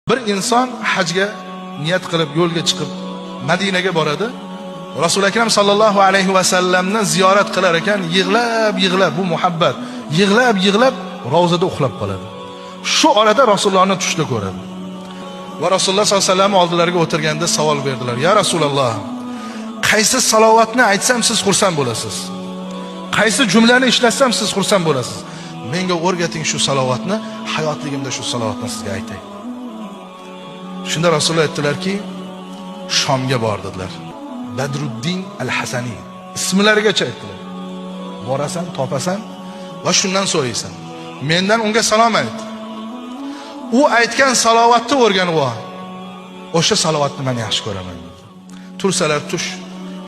Bir inson hajga niyat qilib yo'lga chiqib Madinaga boradi. Rasul akram sallallohu alayhi va sallamni ziyorat qilar ekan, yig'lab bu muhabbat, yig'lab ravzada uxlab qoladi. Shu orada Rasulullohni tushda ko'radi. Va Rasululloh sallallohu alayhi vasallam oldilariga o'tirganda savol berdilar: "Ya Rasululloh, qaysi salovatni aytsam siz xursand bo'lasiz? Qaysi jumlani ishlatsam siz xursand bo'lasiz? Menga o'rgating shu salovatni, hayotligimda shu salovatni sizga aytay." Shunda Rasululloh aytdilarki, Shomga bor dedilar. Badruddin al-Hasani ismlarigacha aytdilar. Borasan, topasan va shundan so'raysan. Mendan unga salom ayt. U aytgan salovatni o'rganib ol. O'sha salovatni men yaxshi ko'raman dedi. Tursalar tush,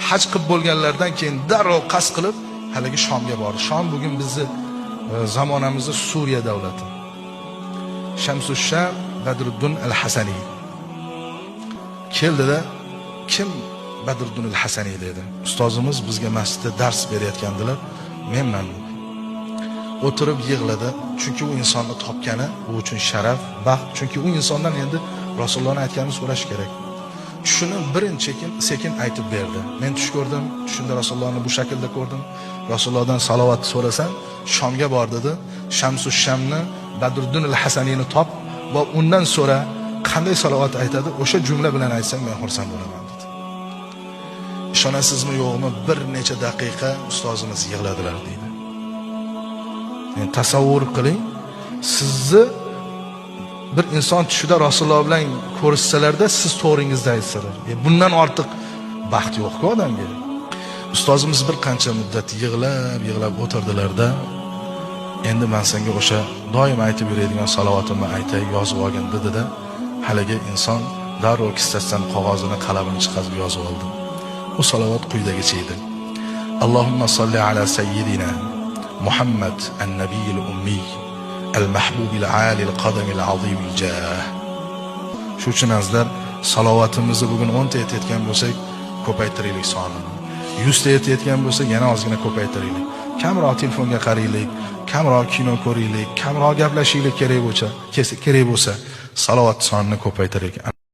haj qilib bo'lganlardan keyin darrov qasd qilib haligi Shomga bordi. Shom bugun bizni zamonamizda Suriya davlati. Shamsusham Badruddin al-Hasani keldida, kim Badruddin al-Hasani dedi. Ustozimiz bizga masjidda dars berayotgandilar. Menman. O'tirib yig'ladi, chunki u insonni topgani u uchun sharaf, baxt, chunki u insondan endi Rasulullohning aytganini so'rash kerak. Shuni sekin aytib berdi. Men tush ko'rdim, shunda Rasulullohni bu shaklda ko'rdim. Rasulullohdan salovat so'rasam, Shomga bor dedi. Shamsushamni Badruddin al-Hasanini top va undan so'ra qanday salovat aytadi, o'sha jumla bilan aytsang men xursand bo'laman dedi. Ishonasizmi yo'qmi, bir necha daqiqa ustozimiz yig'ladilar deydi. Yani tasavvur qiling, sizni bir inson tushida Rasululloh bilan ko'rishsalarda siz to'g'ringizda aytsalar, bundan ortiq baxt yo'q-ku odamga. Ustozimiz bir qancha muddat yig'lab o'tirdilarda, endi men senga o'sha doim aytib yuradigan salovatimni aytay, yozib olgin dedi-da, haligi inson darrov kissasidan qog'ozini, qalamini chiqarib yozib oldi. Bu salovat quyidagicha edi. Allohumma solli ala sayyidina Muhammad an-nabiyil ummi al-mahbubil alil qadamil azimil jah. Shu uchun azizlar, salovatimizni bugun 10 ta aytayotgan bo'lsak, ko'paytiraylik sonini. 100 ta aytayotgan bo'lsak, yana ozgina ko'paytiraylik. Kamroq telefonga qaraylik, kamroq kino ko'raylik, kamroq gaplashaylik kerak bo'lsa, salovat sonini ko'paytiraylik.